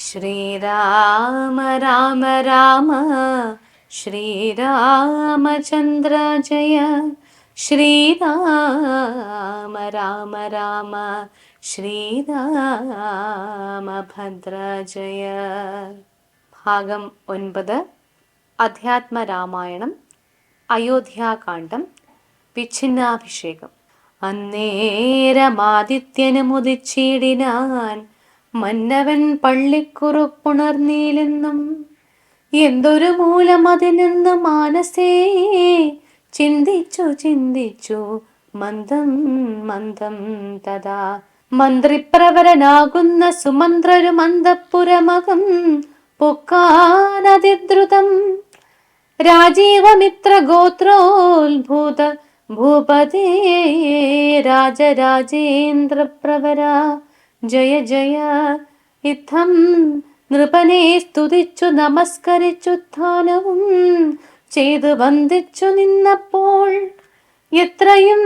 ശ്രീരാമ രാമ രാമ ശ്രീരാമചന്ദ്ര ജയ. ശ്രീരാമ രാമ രാമ ശ്രീരാമഭദ്ര ജയ. ഭാഗം 9. അധ്യാത്മരാമായണം. അയോധ്യാകാന്ഡം. വിച്ഛിന്നാഭിഷേകം. അന്നേരമാദിത്യന് മുദിച്ചിടിനാൻ മന്നവൻ പള്ളിക്കുറുപ്പുണർന്നീലെന്നും. എന്തൊരു മൂലം അതിനെന്ന് മാനസേ ചിന്തിച്ചു ചിന്തിച്ചു മന്ദം മന്ദം തഥാ. മന്ത്രിപ്രവരനാകുന്ന സുമന്ത്രരു മന്ദപ്പുരമകം പൊക്കാനതിദ്രുതം. രാജീവമിത്ര ഗോത്രോത്ഭൂത ഭൂപതേ രാജരാജേന്ദ്ര പ്രവര ജയ ജയ. ഇത്തം നൃപനെ സ്തുതിച്ചു നമസ്കരിച്ചുത്ഥാനവും ചെയ്തു വന്ദിച്ചു നിന്നപ്പോൾ എത്രയും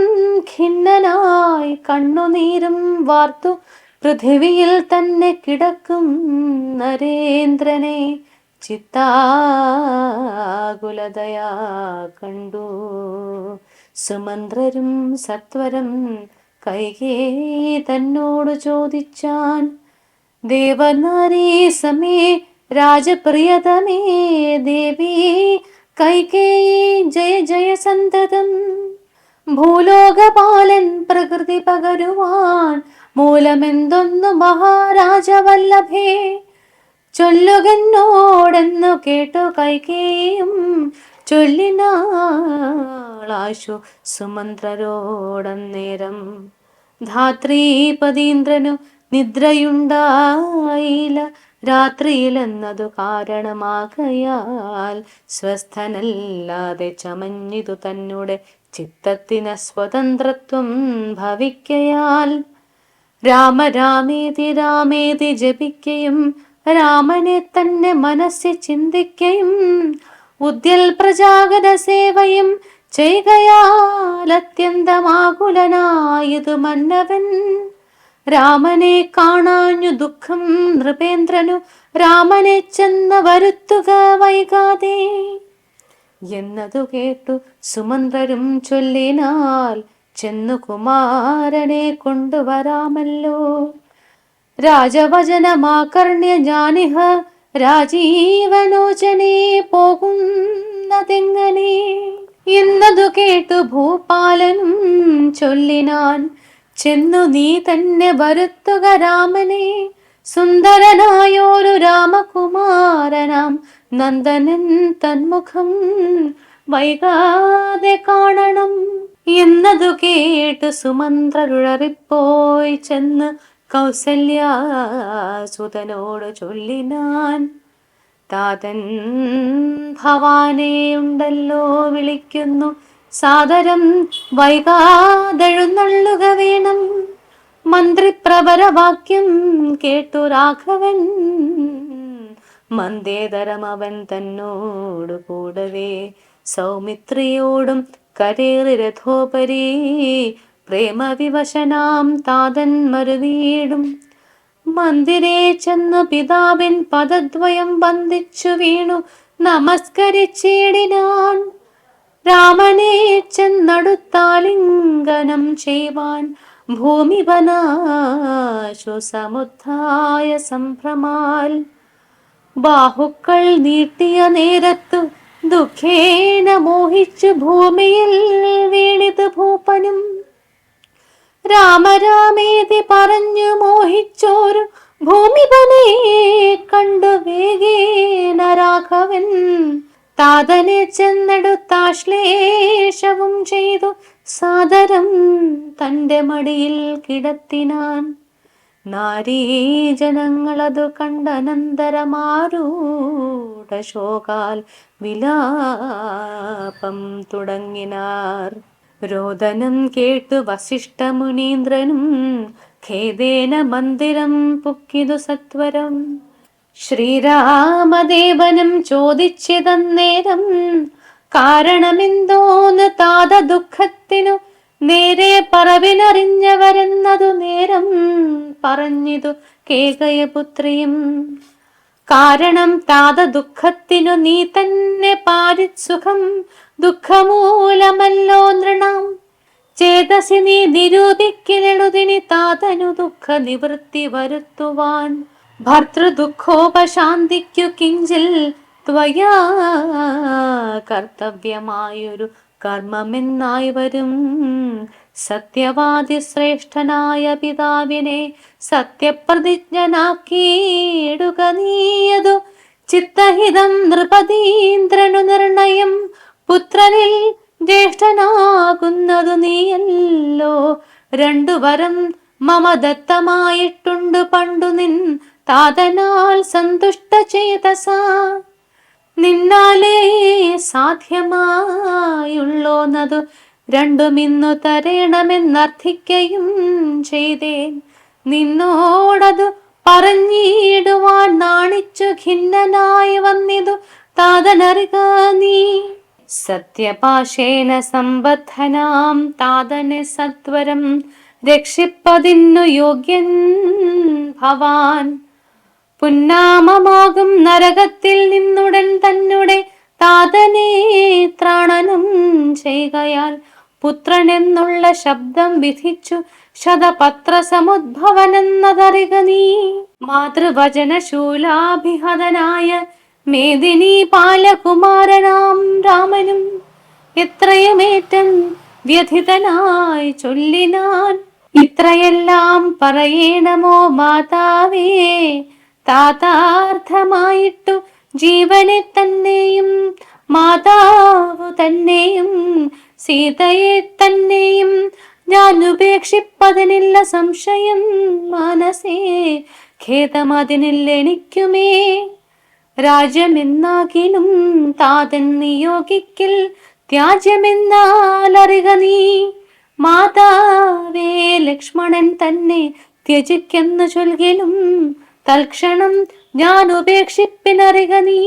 ഖിന്നനായി കണ്ണുനീരും വാർത്തു പൃഥിവിയിൽ തന്നെ കിടക്കും നരേന്ദ്രനെ ചിത്താകുലതയാ കണ്ടു. സുമന്ത്രരും സത്വരം കൈകേയി തന്നോട് ചോദിച്ചാൻ, ദേവനാരീ സമേ രാജപ്രിയതമേ ദേവി കൈകേയി ജയ ജയ സന്തതം. ഭൂലോകപാലൻ പ്രകൃതി പകരുവാൻ മൂലമെന്തൊന്നു മഹാരാജവല്ലഭേ ചൊല്ലുകന്നോടെന്നു കേട്ടു കൈകേയും ചൊല്ലിനാളാശു സുമന്ത്രരോടന്നേരം. ധാത്രീപതീന്ദ്രനു നിദ്രയുണ്ടായില്ല രാത്രിയിലെന്നതു കാരണമാകയാൽ സ്വസ്ഥനല്ലാതെ ചമഞ്ഞിതു തന്നെ ചിത്തത്തിന് സ്വതന്ത്രത്വം ഭവിക്കയാൽ. രാമ രാമേതി രാമേതി ജപിക്കയും രാമനെ തന്നെ മനസ്സിൽ ചിന്തിക്കയും ഉദ്യൽ പ്രജാഗത സേവയും ചെയ്കയാൽ അത്യന്തമാകുലനായതു മന്നവൻ. രാമനെ കാണാഞ്ഞു ദുഃഖം നൃപേന്ദ്രനു രാമനെ ചെന്ന് വരുത്തുക വൈകാതെ എന്നതു കേട്ടു സുമന്ത്രരും ചൊല്ലിനാൽ, ചെന്നു കുമാരനെ കൊണ്ടുവരാമല്ലോ. രാജവചനമാകർണ്യ ഞാനിഹ രാജീവലോചനെ പോകുന്നതെങ്ങനെ എന്നതു കേട്ടു ഭൂപാലനും ചൊല്ലിനാൻ, ചെന്നു നീ തന്നെ വരുത്തുക രാമനെ. സുന്ദരനായോരു രാമകുമാരനാം നന്ദനൻ തന്മുഖം വൈകാതെ കാണണം എന്നതു കേട്ട് സുമന്ത്രരുഴറിപ്പോയി ചെന്ന് കൗസല്യാസുതനോട് ചൊല്ലിനാൻ, താതൻ ഭവാനെ ഉണ്ടല്ലോ വിളിക്കുന്നു സാദരം വൈകാതെഴുന്നള്ളുക വേണം. മന്ത്രിപ്രവരവാക്യം കേട്ടു രാഘവൻ മന്ദേതരം അവൻ തന്നോടു കൂടവേ സൗമിത്രിയോടും കരേറി രഥോപരി പ്രേമവിവശനാം താതൻ മരുവീടും. മന്ദിരേ ചെന്നു പിതാവിൻ പദദ്വയം വന്ദിച്ചു വീണു നമസ്കരിച്ചിടിനാൻ. രാമനെ ചെന്നടുത്താലിംഗനം ചെയ്യുവാൻ ഭൂമിവനാശു സമുദ്ധായ സംഭ്രമാൽ. ബാഹുക്കൾ നീട്ടിയ നേരത്തു ദുഃഖേന മോഹിച്ചു ഭൂമിയിൽ വീണിത് ഭൂപനും. രാമരാമേതി പറഞ്ഞു മോഹിച്ചോരു ഭൂമിപനെ കണ്ടു വേഗേന രാഘവൻ താതനെ ചെന്നെടുത്താശ്ലേഷവും ചെയ്തു സാദരം തൻ്റെ മടിയിൽ കിടത്തിനാൻ. നാരീജനങ്ങളതു കണ്ടനന്തരമാരൂഢ ശോകാൽ വിലാപം തുടങ്ങിനാർ. രോദനം കേട്ടു വസിഷ്ഠമുനീന്ദ്രനും ഖേദേന മന്ദിരം പുക്കിതു സത്വരം. ശ്രീരാമദേവനും ചോദിച്ചതന്നേരം കാരണമെന്തോന്ന് താത ദുഃഖത്തിനു നേരെ പറവിനറിഞ്ഞവരെന്നതു നേരം പറഞ്ഞിതു കേകയപുത്രിയും. കാരണം താത ദുഃഖത്തിനു നീ തന്നെ പാരിസുഖം, ദുഃഖമൂലമല്ലോ നൃണാം ചേതസി നീ നിരൂപിക്കലെഴുതിനി താതനു ദുഃഖ നിവൃത്തി വരുത്തുവാൻ. ഭർതൃദുഃഖോപശാന്തിക്കു കിഞ്ചിൽ ത്വയാ കർത്തവ്യമായൊരു കർമ്മമെന്നായി വരും. സത്യവാദി ശ്രേഷ്ഠനായ പിതാവിനെ സത്യപ്രതിജ്ഞനാക്കിയിടുക നീയതു ചിത്തഹിതം നൃപതീന്ദ്രനു നിർണയം. പുത്രനിൽ ജ്യേഷ്ഠനാകുന്നതു നീയല്ലോ, രണ്ടു വരം മമ ദത്തമായിട്ടുണ്ട് പണ്ടു നിൻ താതനാൽ സന്തുഷ്ട ചേതസ. നിന്നാലേ സാധ്യമായുള്ളോന്നതു രണ്ടുമിന്നു തരേണമെന്നർത്ഥിക്കയും ചെയ്തേൻ. നിന്നോടതു പറഞ്ഞിടുവാൻ നാണിച്ചു ഖിന്നനായി വന്നിതു താതനറിക നീ. സത്യപാശേന സമ്പദ്ധനാം താതനെ സത്വരം രക്ഷിപ്പതിന്നു യോഗ്യൻ ഭവാൻ. പുന്നാമമാകും നരകത്തിൽ നിന്നുടൻ തന്നെ താതനെ ത്രാണനം ചെയ്കയാൽ പുത്രനെന്നുള്ള ശബ്ദം വിധിച്ചു ശതപത്ര സമുദ്ഭവനെന്നതറിക നീ. മാതൃവചനശൂലാഭിഹതനായ മേദിനി പാലകുമാരനാം രാമനും എത്രയുമേറ്റം വ്യഥിതനായി ചൊല്ലിനാൻ. ഇത്രയെല്ലാം പറയണമോ മാതാവേ, താതാർത്ഥമായിട്ടു ജീവനെ തന്നെയും മാതാവു തന്നെയും സീതയെ തന്നെയും ഞാൻ ഉപേക്ഷിപ്പതിനില്ല സംശയം മനസ്സേ. ഖേദമതിനില്ല എനിക്കുമേ. രാജ്യമെന്നാകിലും താതൻ നിയോഗിക്കിൽ ത്യാജ്യമെന്നാലറിക നീ. മാതാവേ ലക്ഷ്മണൻ തന്നെ ത്യജിക്കെന്നു ചൊൽകിലും തൽക്ഷണം ഞാൻ ഉപേക്ഷിപ്പിനറിക നീ.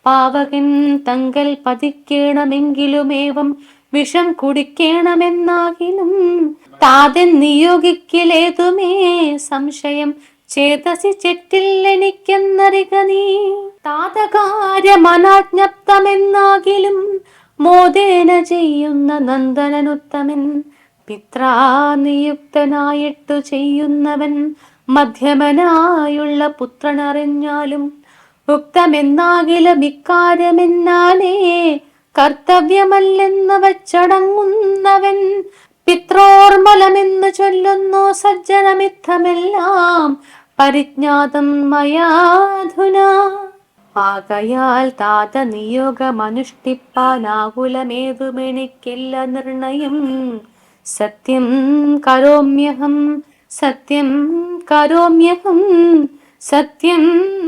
പാവകൻ തങ്കൽ പതിക്കേണമെങ്കിലുമേവം വിഷം കുടിക്കണമെന്നാകിലും താതൻ നിയോഗിക്കിലേതുമേ സംശയം ചേതസി ചെറ്റില്ലെനിക്കെന്നറിക നീ. താതകാര്യമനാജ്ഞപ്തമെന്നാകിലും മോദേന ചെയ്യുന്ന നന്ദനനുത്തമൻ, പിത്രാനിയുക്തനായിട്ടു ചെയ്യുന്നവൻ മധ്യമനായുള്ള പുത്രനറിഞ്ഞാലും ഉക്തമെന്നാകിലും ഇക്കാര്യമെന്നാലേ കർത്തവ്യമല്ലെന്ന് വച്ചടങ്ങുന്നവൻ. പിത്രോർമലമെന്ന് ചൊല്ലുന്നു സജ്ജനമിത്തമെല്ലാം പരിജ്ഞാതം മയാധുനാ. ആകയാൽ താത നിയോഗമനുഷ്ഠിപ്പാനാകുലമേതുമെനിക്കില്ല നിർണയം. സത്യം കരോമ്യഹം സത്യം കരോമ്യഹം സത്യം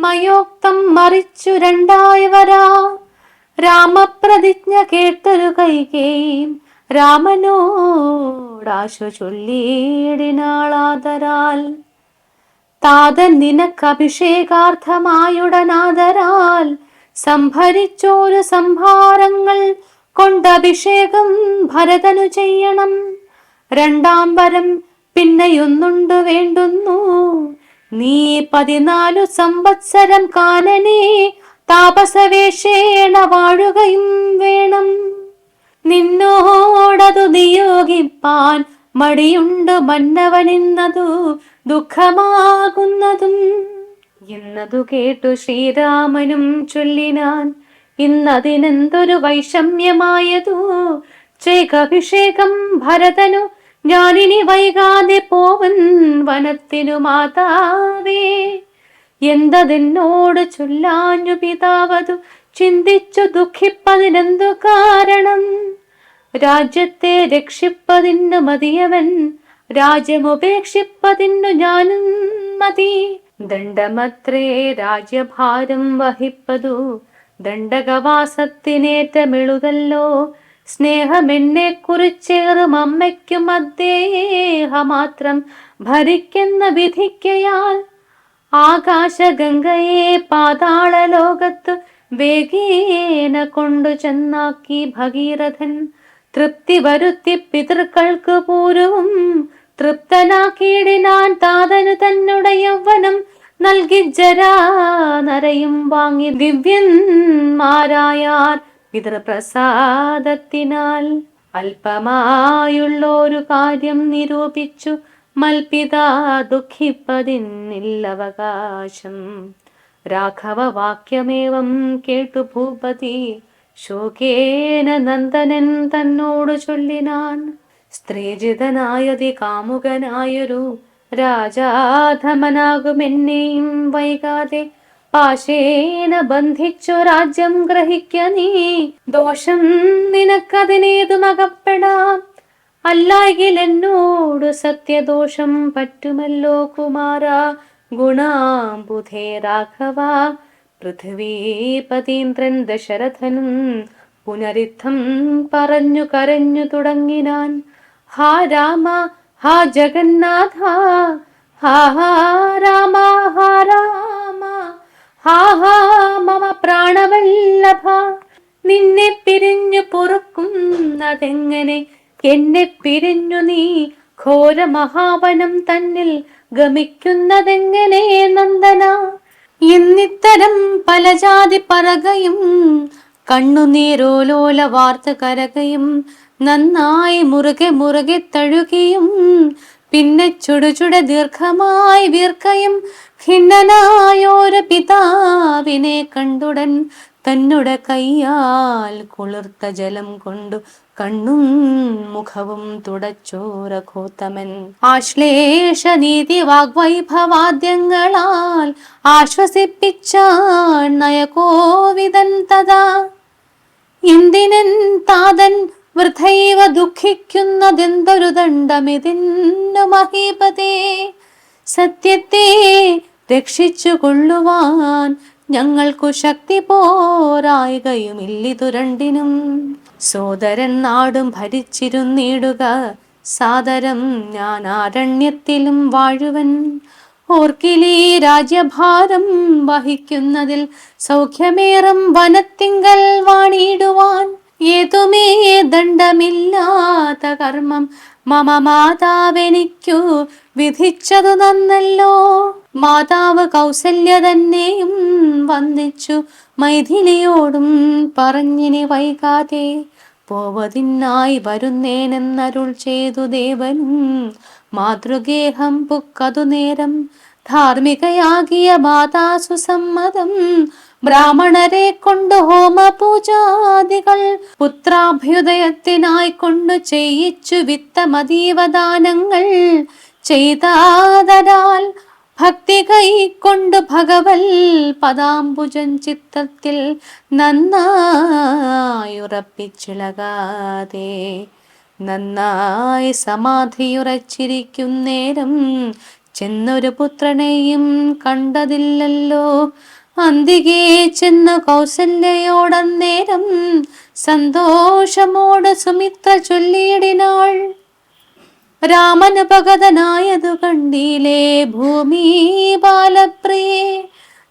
മയോക്തം മറിച്ചു രണ്ടായി വരാ. രാമപ്രതിജ്ഞ കേട്ടൊരു കൈകേയും രാമനോടാശു ചൊല്ലിയിടിനാളാദരാൽ. താതൻ നിനക്കഭിഷേകാർത്ഥമായുടനാദരാൽ സംഭരിച്ചോരു സംഭാരങ്ങൾ കൊണ്ടഭിഷേകം ഭരതനു ചെയ്യണം. രണ്ടാം വരം പിന്നെയൊന്നുണ്ട് വേണ്ടുന്നു, നീ 14 സംവത്സരം കാനനെ താപസവേഷേണ വാഴുകയും വേണം. നിന്നോടതു നിയോഗിപ്പാൻ മടിയുണ്ട് മന്നവനെന്നതു ദുഃഖമാകുന്നതും. എന്നതു കേട്ടു ശ്രീരാമനും ചൊല്ലിനാൻ, ഇന്നതിനെന്തൊരു വൈഷമ്യമായതു. ചേകഭിഷേകം ഭരതനു ഞാനിനി വൈകാതെ പോവൻ വനത്തിനു മാതാവേ. എന്തതെന്നോട് ചൊല്ലാഞ്ഞു പിതാവതു ചിന്തിച്ചു ദുഃഖിപ്പതിനെന്തു കാരണം. രാജ്യത്തെ രക്ഷിപ്പതിന്നു മതിയവൻ, രാജ്യമുപേക്ഷിപ്പതിന്നു ഞാനും മതി. ദണ്ഡമത്രേ രാജ്യഭാരം വഹിപ്പതു, ദണ്ഡകവാസത്തിനേറ്റമെളുതല്ലോ. സ്നേഹമെന്നെ കുറിച്ചേറും അമ്മയ്ക്കും അദ്ദേഹമാത്രം ഭരിക്കുന്ന വിധിക്കയാൽ. ആകാശഗംഗയെ പാതാള ലോകത്ത് വേഗേന കൊണ്ടു ചെന്നാക്കി ഭഗീരഥൻ. തൃപ്തി വരുത്തി പിതൃക്കൾക്ക് പൂർവം തൃപ്തനാക്കിയിടിനാൻ താതനു തന്നുടെ യൗവനം നൽകി ജരാ നരയും വാങ്ങി ദിവ്യന്മാരായാർ പിതൃപ്രസാദത്തിനാൽ. അല്പമായുള്ളൊരു കാര്യം നിരൂപിച്ചു മൽപിതാ ദുഃഖിപ്പതിന്നില്ലവകാശം. രാഘവ വാക്യമേവം കേട്ടു ഭൂപതി ശോകേന നന്ദനൻ തന്നോടു ചൊല്ലിനാൻ. സ്ത്രീജിതനായതി കാമുകനായൊരു രാജാധമനാകുമെന്നെയും വൈകാതെ പാശേന ബന്ധിച്ചു രാജ്യം ഗ്രഹിക്ക നീ. ദോഷം നിനക്കതിനേതുമകപ്പെടാം, അല്ലായെങ്കിൽ എന്നോടു സത്യദോഷം പറ്റുമല്ലോ കുമാര. ഗുണാംബുധേ രാഘവ പൃഥ്വീപതീന്ദ്രൻ ദശരഥനും പുനരിത്തം പറഞ്ഞു കരഞ്ഞു തുടങ്ങിനാൻ. ഹാ രാമ ഹാ ജഗന്നാഥ, ഹാ ഹാ രാമ ഹാ രാമ, ഹാ ഹാ മമ പ്രാണവല്ലഭ. നിന്നെ പിരിഞ്ഞു പൊറുക്കുന്നതെങ്ങനെ, എന്നെ പിരിഞ്ഞു നീ ഘോര മഹാവനം തന്നിൽ ഗമിക്കുന്നതെങ്ങനെ നന്ദന. ഇന്നിത്തരം പല ജാതി പറകയും കണ്ണുനീരോലോല വാർത്ത കരകയും നന്നായി മുറുകെ മുറുകെ തഴുകിയും പിന്നെ ചുടുചുട ദീർഘമായി വീർക്കയും ഖിന്നനായോരു പിതാവിനെ കണ്ടുടൻ തന്നുടെ കയ്യാൽ കുളിർത്ത ജലം കൊണ്ടു കണ്ണും മുഖവും തുടച്ചോര ഘോത്തമൻ. ആശ്ലേഷ നീതി വാഗ്വൈഭവാദ്യങ്ങളാൽ ആശ്വസിപ്പിച്ചാൻ നയകോവിദൻ തഥാ. എന്തിനൻ താതൻ വൃഥൈവ ദുഃഖിക്കുന്നതെന്തൊരു ദണ്ഡമിതിന്നു മഹീപതേ. സത്യത്തെ രക്ഷിച്ചു കൊള്ളുവാൻ ഞങ്ങൾക്കു ശക്തി പോരായികയുമില്ലിതു രണ്ടിനും. സോദരൻ നാടും ഭരിച്ചിരുന്നിടുക സാദരം ഞാൻ ആരണ്യത്തിലും വാഴുവൻ. ഓർക്കിലീ രാജ്യഭാരം വഹിക്കുന്നതിൽ സൗഖ്യമേറും വനത്തിങ്കൽ വാണിടുവാൻ. ഏതുമേ ദണ്ഡമില്ലാത്ത കർമ്മം മമ മാതാവെനിക്കു വിധിച്ചതു നന്നല്ലോ. മാതാവ് കൗസല്യ തന്നെയും വന്ദിച്ചു മൈഥിലിയോടും പറഞ്ഞിനി വൈകാതെ പോവതിനായി വരുന്നേനെന്നരുൾ ചെയ്തു ദേവനും. മാതൃഗേഹം പുക്കതു നേരം ധാർമ്മികയാകിയ മാതാസു സമ്മതം. ബ്രാഹ്മണരെ കൊണ്ട് ഹോമപൂജാദികൾ പുത്രാഭ്യുദയത്തിനായി കൊണ്ടു ചെയ്യിച്ചു വിത്തമതീവദാനങ്ങൾ ചെയ്താതരാൽ ഭക്തി കൈക്കൊണ്ടു ഭഗവൽ പദാംബുജൻ ചിത്തത്തിൽ നന്നായുറപ്പിച്ചിളകാതെ നന്നായി സമാധിയുറച്ചിരിക്കുന്നേരം ചെന്നൊരു പുത്രനെയും കണ്ടതില്ലല്ലോ. അന്തികേ ചെന്ന കൗസല്യയോടന്നേരം സന്തോഷമോട് സുമിത്ര ചൊല്ലിയിടിനാൾ. രാമനുപഗതനായതു കണ്ടീലേ ഭൂമി ബാലപ്രിയെ.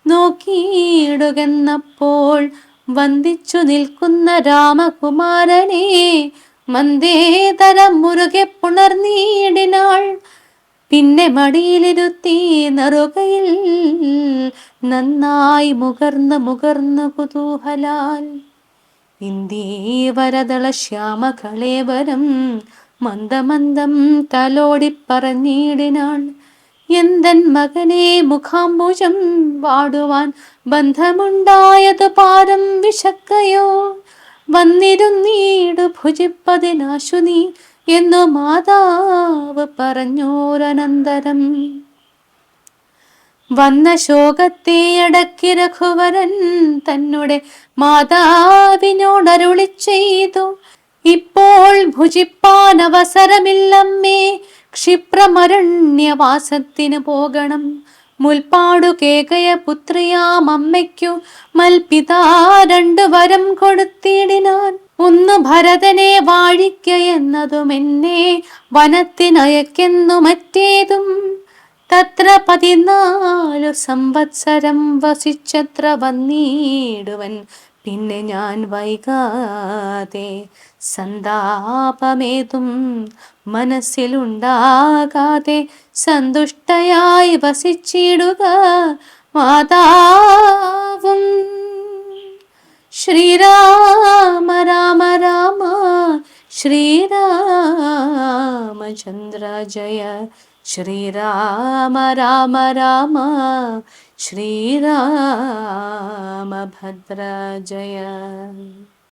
നോക്കിയിടുകെന്നപ്പോൾ വന്ദിച്ചു നിൽക്കുന്ന രാമകുമാരനെ മന്ദേതരം മുറുകെ പുണർന്നീടിനാൾ. പിന്നെ മടിയിലിരുത്തി നെറുകയിൽ നന്നായി മുകർന്ന് കുതൂഹലാൽ. ഇന്ദീവരദള ശ്യാമകളേവരം മന്ദമന്ദം തലോടി പറഞ്ഞിടിനാൾ. എന്തൻ മകനെ മുഖാംബുജം വാടുവാൻ ബന്ധമുണ്ടായത് പാരം വിശക്കയോ. വന്നിരുന്നീടു ഭുജിപ്പതിനാശു നീ എന്നു മാതാവ് പറഞ്ഞോരനന്തരം. വന്ന ശോകത്തെ അടക്കി രഘുവരൻ തന്നെ മാതാവിനോടരുളി ചെയ്തു. ഇപ്പോൾ ഭുജിപ്പാൻ അവസരമില്ലമ്മേ, ക്ഷിപ്രമരണ്യവാസത്തിന് പോകണം. മുൽപ്പാടു കേകയ പുത്രിയാം അമ്മയ്ക്കു മൽപിതാ 2 വരം കൊടുത്തിടിനാൻ. ഒന്ന് ഭരതനെ വാഴിക്ക എന്നതും എന്നെ വനത്തിനയക്കെന്നു മറ്റേതും. തത്ര 14 സംവത്സരം വസിച്ചത്ര വന്നിടുവൻ പിന്നെ ഞാൻ വൈകാതെ സന്താപമേതും മനസ്സിലുണ്ടാകാതെ സന്തുഷ്ടയായി വസിച്ചിടുക മാതാവും. ശ്രീരാമ രാമ രാമ ശ്രീരാമചന്ദ്ര ജയ, ശ്രീരാമ രാമ രാമ ശ്രീരാമഭദ്ര ജയ.